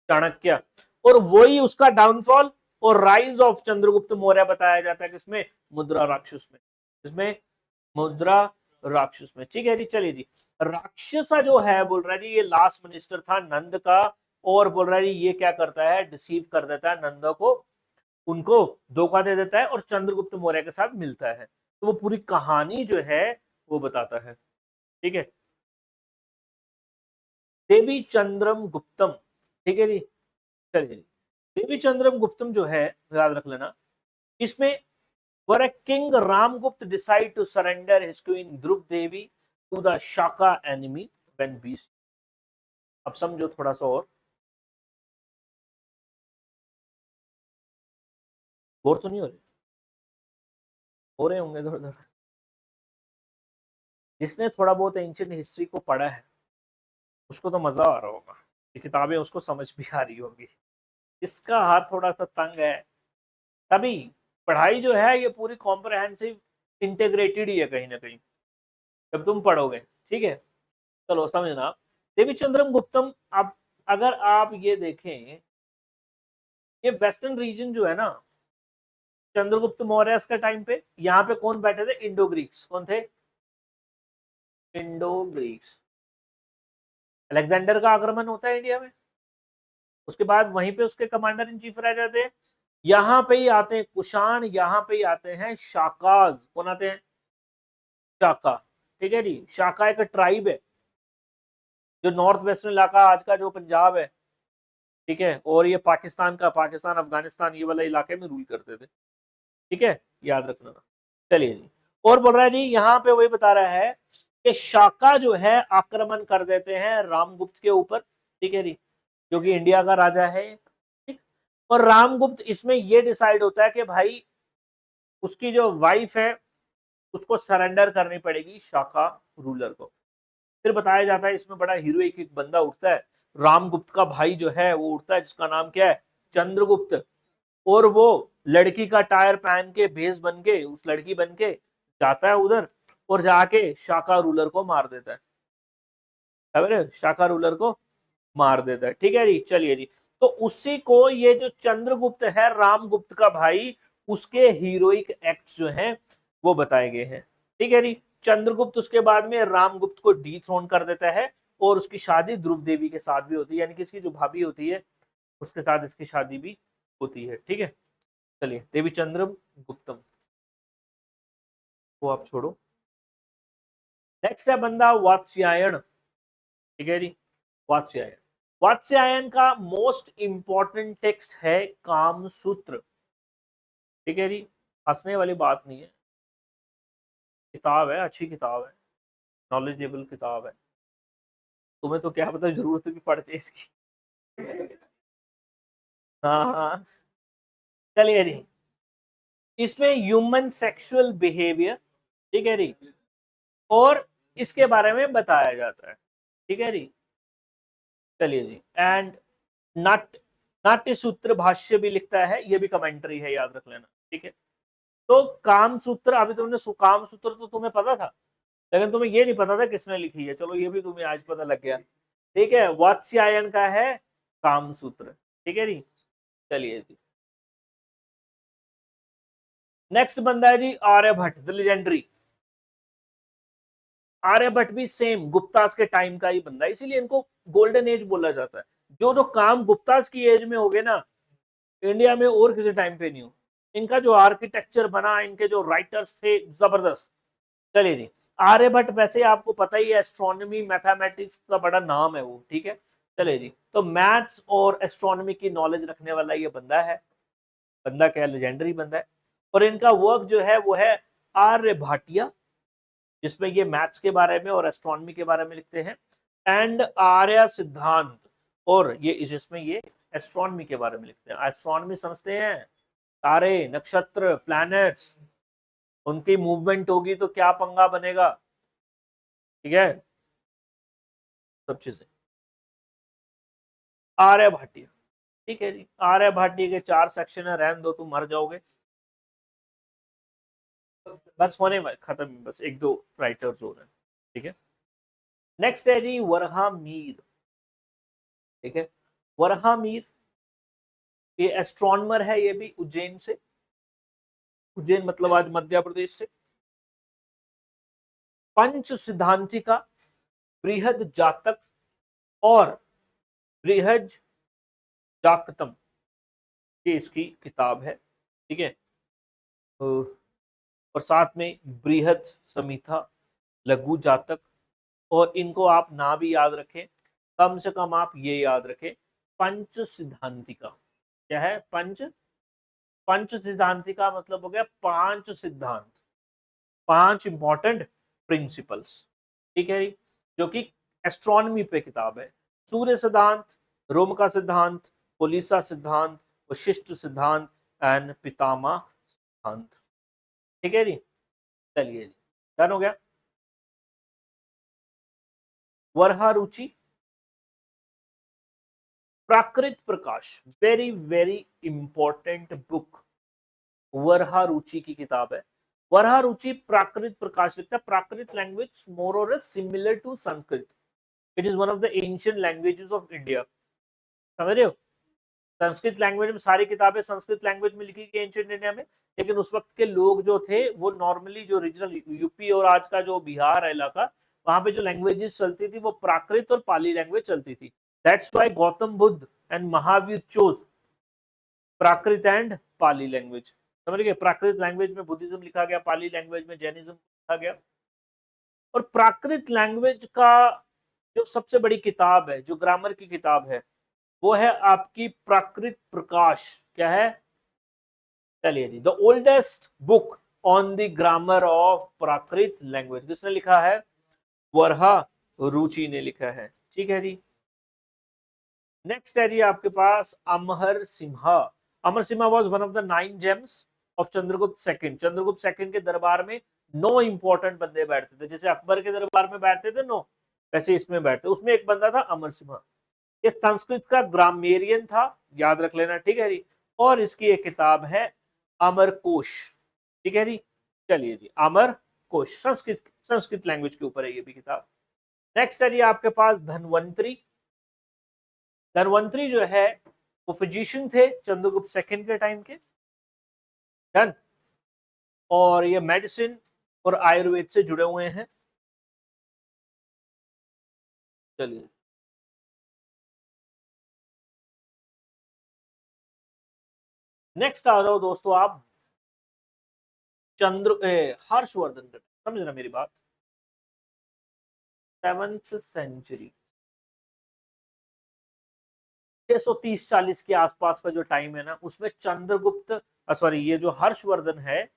Chanakya, और वही उसका डाउनफॉल और राइज ऑफ चंद्रगुप्त मौर्य बताया जाता है किसमें? मुद्रा राक्षस में। इसमें मुद्रा राक्षस में, ठीक है जी। चलिए जी, राक्षसा जो है बोल रहा है जी ये लास्ट मिनिस्टर था नंद का, और बोल रहा है जी ये क्या करता है, डिसीव कर देता है नंद को, उनको धोखा दे देता है और चंद्रगुप्त मौर्य के साथ मिलता है। तो वो पूरी कहानी जो है वो बताता है, ठीक है। देवी चंद्रम गुप्तम, ठीक है जी। चलिए जी, देवी चंद्रम गुप्तम जो है याद रख लेना, इसमें where king Ramagupta decide to surrender his queen Dhruva Devi to the Shaka enemy when बीस। अब समझो थोड़ा सा और, बोर तो नहीं हो रहे होंगे इधर उधर। जिसने थोड़ा बहुत एंशियंट हिस्ट्री को पढ़ा है उसको तो मजा आ रहा होगा, ये किताबें उसको समझ भी आ रही होगी। जिसका हाथ थोड़ा सा तंग है, तभी पढ़ाई जो है ये पूरी कॉम्प्रहेंसिव इंटीग्रेटेड ही है कहीं ना कहीं, जब तुम पढ़ोगे, ठीक है। चलो समझना, देवीचंद्रम गुप्तम, आप अगर आप ये देखें, ये वेस्टर्न रीजन जो है ना, चंद्रगुप्त मौर्य का टाइम पे यहाँ पे कौन बैठे थे, इंडो ग्रीक्स। कौन थे, इंडो ग्रीक्स। अलेक्जेंडर का आक्रमण होता है इंडिया में, उसके बाद वहीं पे उसके कमांडर इन चीफ रह जाते हैं। यहाँ पे ही आते हैं कुषाण, यहाँ पे ही आते हैं शाकाज। कौन आते हैं, शाका, ठीक है जी। शाका एक ट्राइब है जो नॉर्थ वेस्टर्न इलाका आज का जो पंजाब है, ठीक है, और ये पाकिस्तान का, पाकिस्तान अफगानिस्तान ये वाला इलाके में रूल करते थे, ठीक है, याद रखना। चलिए जी, और बोल रहा है जी यहाँ पे वही बता रहा है कि शाका जो है आक्रमण कर देते हैं रामगुप्त के ऊपर, ठीक है जी, जो कि इंडिया का राजा है, ठीक। और रामगुप्त इसमें ये डिसाइड होता है कि भाई उसकी जो वाइफ है उसको सरेंडर करनी पड़ेगी शाका रूलर को। फिर बताया जाता है इसमें बड़ा हीरोइक एक बंदा उठता है, रामगुप्त का भाई जो है वो उठता है, जिसका नाम क्या है, चंद्रगुप्त। और वो लड़की का टायर पहन के, भेष बन के, उस लड़की बन के जाता है उधर, और जाके शाका रूलर को मार देता है, शाका रूलर को मार देता है, ठीक है जी। चलिए जी, तो उसी को ये जो चंद्रगुप्त है रामगुप्त का भाई, उसके हीरोइक एक्ट जो हैं वो बताए गए हैं, ठीक है जी। चंद्रगुप्त उसके बाद में रामगुप्त को डीथ्रोन कर देता है, और उसकी शादी ध्रुव देवी के साथ भी होती है, यानी कि इसकी जो भाभी होती है उसके साथ इसकी शादी भी होती है, ठीक है। चलिए, देवी चंद्र गुप्तम को आप छोड़ो। नेक्स्ट है बंदा वात्स्यायन, ठीक है जी। वात्स्यायन, वात्स्यायन का मोस्ट इंपॉर्टेंट टेक्स्ट है कामसूत्र, ठीक है जी। हंसने वाली बात नहीं है, किताब है, अच्छी किताब है, नॉलेजेबल किताब है। तुम्हें तो क्या पता जरूरत भी पड़ जाए इसकी। हाँ हाँ, चलिए जी, इसमें ह्यूमन सेक्सुअल बिहेवियर, ठीक है जी, और इसके बारे में बताया जाता है, ठीक है जी। चलिए जी, एंड नाट्य, नाट्य सूत्र भाष्य भी लिखता है, ये भी कमेंट्री है, याद रख लेना, ठीक है। तो काम सूत्र, अभी तुमने काम सूत्र तो तुम्हें पता था, लेकिन तुम्हें ये नहीं पता था किसने लिखी है, चलो ये भी तुम्हें आज पता लग गया, ठीक है। वात्स्यायन का है काम सूत्र, ठीक है जी। चलिए जी, नेक्स्ट बंदा है जी आर्यभट्ट द लेजेंडरी। आर्यभट्ट भी सेम गुप्तास के टाइम का ही बंदा है, इसीलिए इनको गोल्डन एज बोला जाता है। जो जो काम गुप्तास की एज में हो गए ना, इंडिया में और किसी टाइम पे नहीं हो। इनका जो आर्किटेक्चर बना, इनके जो राइटर्स थे, जबरदस्त। चलिए जी, आर्यभट्ट वैसे आपको पता ही है, एस्ट्रोनॉमी मैथमेटिक्स का बड़ा नाम है वो, ठीक है। चलिए जी, तो मैथ्स और एस्ट्रोनॉमी की नॉलेज रखने वाला ये बंदा है, बंदा क्या लेजेंडरी बंदा है। और इनका वर्क जो है वो है आर्यभाटिया, जिसमें ये मैथ्स के बारे में और एस्ट्रोनॉमी के बारे में लिखते हैं, एंड आर्य सिद्धांत, और ये जिसमें ये एस्ट्रोनॉमी के बारे में लिखते हैं। एस्ट्रोनॉमी समझते हैं, तारे, नक्षत्र, प्लैनेट्स, उनकी मूवमेंट होगी तो क्या पंगा बनेगा, ठीक है, सब चीजें। आर्य भाटिया, ठीक है जी। आर्य भाटिया के 4 सेक्शन है, रहने दो, तुम मर जाओगे। बस होने में खत्म, बस एक दो राइटर्स हो रहे हैं, ठीक है। नेक्स्ट है जी वरहा मीर, ठीक है। वरहा मीर ये एस्ट्रोनमर है, ये भी उज्जैन से, उज्जैन मतलब आज मध्य प्रदेश से, पंच सिद्धांतिका, बृहद जातक और बृहद जातकम, ये इसकी किताब है। ठीक है, और साथ में बृहद संहिता, लघु जातक, और इनको आप ना भी याद रखें, कम से कम आप ये याद रखें, पंच सिद्धांतिका। क्या है? पंच सिद्धांतिका मतलब हो गया 5 सिद्धांत, 5 इंपॉर्टेंट प्रिंसिपल्स। ठीक है, जो कि एस्ट्रोनॉमी पे किताब है। सूर्य सिद्धांत, रोम का सिद्धांत, पोलिसा सिद्धांत, वशिष्ठ सिद्धांत एंड पितामह सिद्धांत। ठीक है जी, चलिए जी, डन हो गया। वर्हा रुचि, प्राकृत प्रकाश, वेरी वेरी इंपॉर्टेंट बुक, वर्हा रुचि की किताब है। वर्हा रुचि प्राकृत प्रकाश लिखता है। प्राकृत लैंग्वेज मोर और similar to Sanskrit, it is one of the ancient languages of India. समझ रहे हो? संस्कृत लैंग्वेज में सारी किताबें संस्कृत लैंग्वेज में लिखी गई एंशिएंट इंडिया में, लेकिन उस वक्त के लोग जो थे वो नॉर्मली जो रीजनल यूपी और आज का जो बिहार इलाका, वहां पे जो लैंग्वेजेस चलती थी वो प्राकृत और पाली लैंग्वेज चलती थी। That's why Gautam Buddha and Mahavir chose Prakrit and Pali language. समझ गए? प्राकृत लैंग्वेज में बुद्धिज्म लिखा गया, पाली लैंग्वेज में जैनिज्म लिखा गया। और प्राकृत लैंग्वेज का जो सबसे बड़ी किताब है, जो ग्रामर की किताब है, वो है आपकी प्राकृत प्रकाश। क्या है? चलिए जी, the oldest book on the grammar of Prakrit language किसने लिखा है? वर्हा रुचि ने लिखा है। ठीक है जी, नेक्स्ट है जी आपके पास Amara Simha. Amara Simha was one of the 9 gems of Chandragupta second. Chandragupta second के दरबार में 9 इंपॉर्टेंट बंदे बैठते थे। जैसे अकबर के दरबार में बैठते थे 9, वैसे इसमें बैठते। उसमें एक बंदा था अमर सिम्हा। ये संस्कृत का ग्रामेरियन था, याद रख लेना। ठीक है जी, और इसकी एक किताब है अमर कोश। ठीक है जी, चलिए जी, अमर कोश संस्कृत लैंग्वेज के ऊपर है ये भी किताब। नेक्स्ट है जी आपके पास धन्वंतरी। धन्वंतरी जो है वो फिजिशियन थे चंद्रगुप्त सेकंड के टाइम के। डन। और ये मेडिसिन और आयुर्वेद से जुड़े हुए हैं। चलिए, नेक्स्ट आ जाओ दोस्तों आप हर्षवर्धन का। समझना मेरी बात। 7th सेंचुरी, 630-40 के आसपास का जो टाइम है ना, उसमें चंद्रगुप्त सॉरी ये जो हर्षवर्धन है,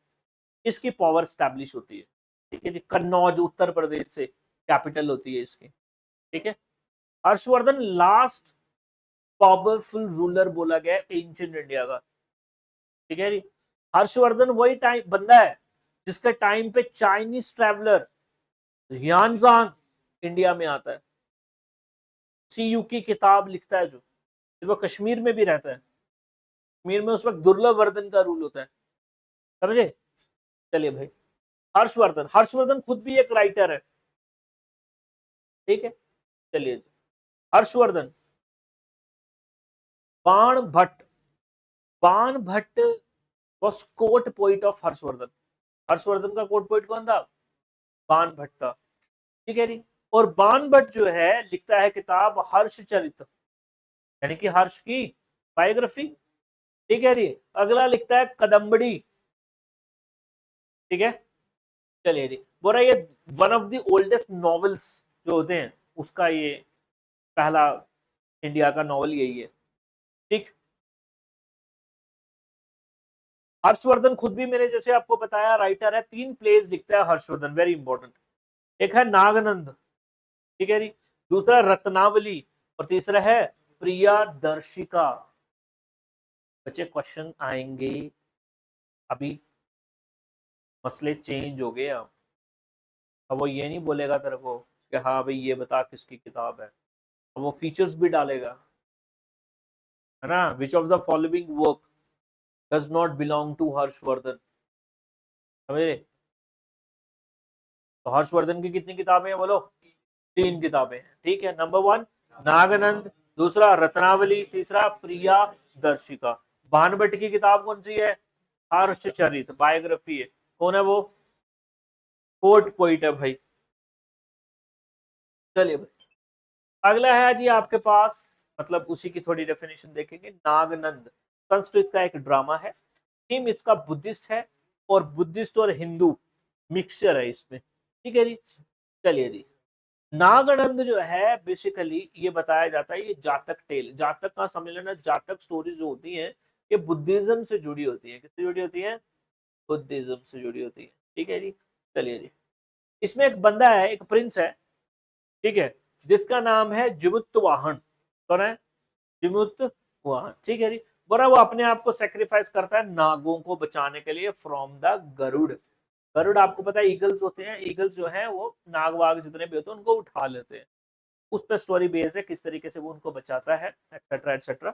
इसकी पावर स्टैब्लिश होती है। ठीक है जी, कन्नौज उत्तर प्रदेश से कैपिटल होती है इसकी। ठीक है, हर्षवर्धन लास्ट पावरफुल रूलर बोला गया एंशिएंट इंडिया का। ठीक है जी, हर्षवर्धन वही टाइम बंदा है जिसके टाइम पे चाइनीज ट्रैवलर ह्यानजांग इंडिया में आता है। सीयू की किताब लिखता है, जो वो कश्मीर में भी रहता है। कश्मीर में उस वक्त दुर्लभ वर्धन का रूल होता है। समझे? चलिए भाई, हर्षवर्धन, हर्षवर्धन खुद भी एक राइटर है। ठीक है, चलिए, हर्षवर्धन। बाण भट्ट, बाण Bhatt was court poet of Harshvardhan. Harshvardhan का कोर्ट पोइट कौन था? बाण भट्ट था। ठीक है जी, और बाण भट्ट जो है लिखता है किताब हर्षचरित, यानी कि हर्ष की बायोग्राफी। ठीक है जी, अगला लिखता है कदम्बड़ी। ठीक है, चलिए जी, बोल रहा है ये one of the oldest novels जो होते हैं उसका ये पहला इंडिया का नॉवल यही है। ठीक, हर्षवर्धन खुद भी मेरे जैसे आपको बताया राइटर है। 3 प्लेस लिखता है हर्षवर्धन, वेरी इंपॉर्टेंट। एक है नागनंद, ठीक है जी, दूसरा रत्नावली, और तीसरा है प्रिया दर्शिका। बच्चे क्वेश्चन आएंगे, अभी मसले चेंज हो गए। अब वो ये नहीं बोलेगा तेरे को कि हाँ भाई ये बता किसकी किताब है, अब वो फीचर्स भी डालेगा, है ना। Which of the following work does not belong to Harshavardhan. समझे? तो हर्षवर्धन की कितनी किताबें हैं बोलो? 3 किताबें हैं। ठीक है, नंबर 1 नागानंद, दूसरा रत्नावली, तीसरा प्रिया दर्शिका। भानभट्ट की किताब कौन सी है? हर्षचरित, बायोग्राफी है। कौन है वो? कोर्ट पोइट है भाई। चलिए भाई, अगला है जी आपके पास, मतलब उसी की थोड़ी डेफिनेशन देखेंगे। नागनंद संस्कृत का एक ड्रामा है। थीम इसका बुद्धिस्ट है, और बुद्धिस्ट और हिंदू मिक्सचर है इसमें, ठीक है जी। चलिए जी, नागानंद जो है बेसिकली ये बताया जाता है, ये जातक टेल, जातक का समझ लेना, जातक स्टोरी जो होती है ये बुद्धिज्म से जुड़ी होती है। किससे जुड़ी होती है? बुद्धिज्म से जुड़ी होती है, ठीक है जी। चलिए जी, इसमें एक बंदा है, एक प्रिंस है, ठीक है, जिसका नाम है जिमुत वाहन। कौन है? जिमुत वाहन, ठीक है जी। बोला वो अपने आप को सेक्रीफाइस करता है नागों को बचाने के लिए फ्रॉम द गरुड़। गरुड़ आपको पता है ईगल्स होते हैं, ईगल्स जो है वो नाग वाग जितने भी होते हैं उनको उठा लेते हैं। उस पर स्टोरी बेस है, किस तरीके से वो उनको बचाता है, एक्सेट्रा एक्सेट्रा,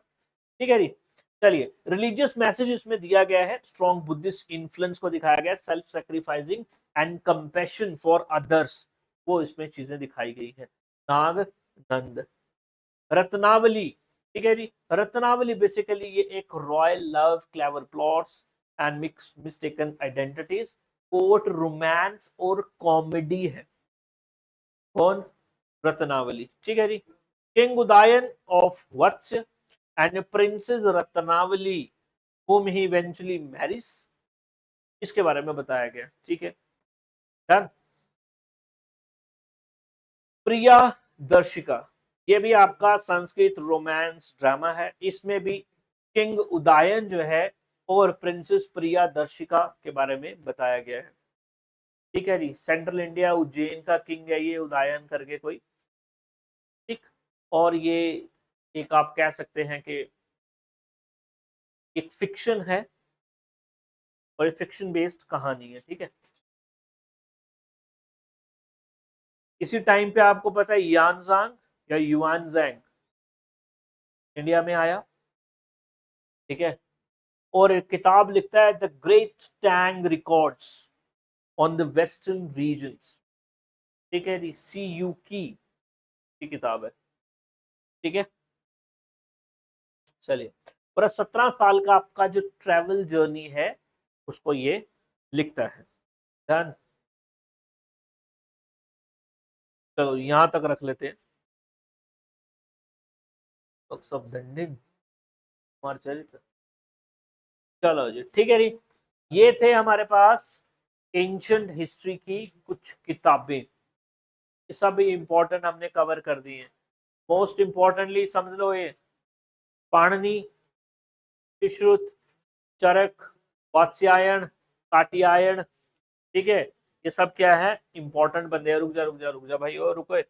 ठीक है जी। चलिए, रिलीजियस मैसेज इसमें दिया गया है, स्ट्रॉन्ग बुद्धिस्ट इन्फ्लुएंस को दिखाया गया है, self sacrificing and compassion for others, वो इसमें चीजें दिखाई गई है। नाग नंद। रत्नावली, ठीक है जी। रत्नावली बेसिकली ये एक royal love, clever plots and mix mistaken identities, court romance और कॉमेडी है। कौन? रत्नावली, ठीक है जी। King Udayana of Vatsa and princess Ratnavali whom he eventually marries, इसके बारे में बताया गया, ठीक है। डन। प्रिया दर्शिका, ये भी आपका संस्कृत रोमांस ड्रामा है। इसमें भी किंग उदयन जो है और प्रिंसेस प्रिया दर्शिका के बारे में बताया गया है, ठीक है जी। सेंट्रल इंडिया उज्जैन का किंग है ये उदयन करके कोई, ठीक। और ये एक आप कह सकते हैं कि एक फिक्शन है, और फिक्शन बेस्ड कहानी है, ठीक है। इसी टाइम पे आपको पता है यानजांग या युआनजैंग इंडिया में आया, ठीक है। और एक किताब लिखता है the great Tang records on the western regions, ठीक है जी। सी यू की किताब है, ठीक है। चलिए, पूरा 17 साल का आपका जो ट्रेवल जर्नी है उसको ये लिखता है। डन। चलो यहां तक रख लेते हैं। बुक्स ऑफ धंडिन, कुमार चरित्र। चलो जी, ठीक है जी। ये थे हमारे पास एंशंट हिस्ट्री की कुछ किताबें, ये सब इंपॉर्टेंट हमने कवर कर दी है। मोस्ट इंपॉर्टेंटली समझ लो, ये पाणिनि, सुश्रुत, चरक, वात्स्यायन, कात्यायन, ठीक है। ये सब क्या है? इंपॉर्टेंट बंदे हैं। रुक जा रुक जा रुक जा भाई, और रुको।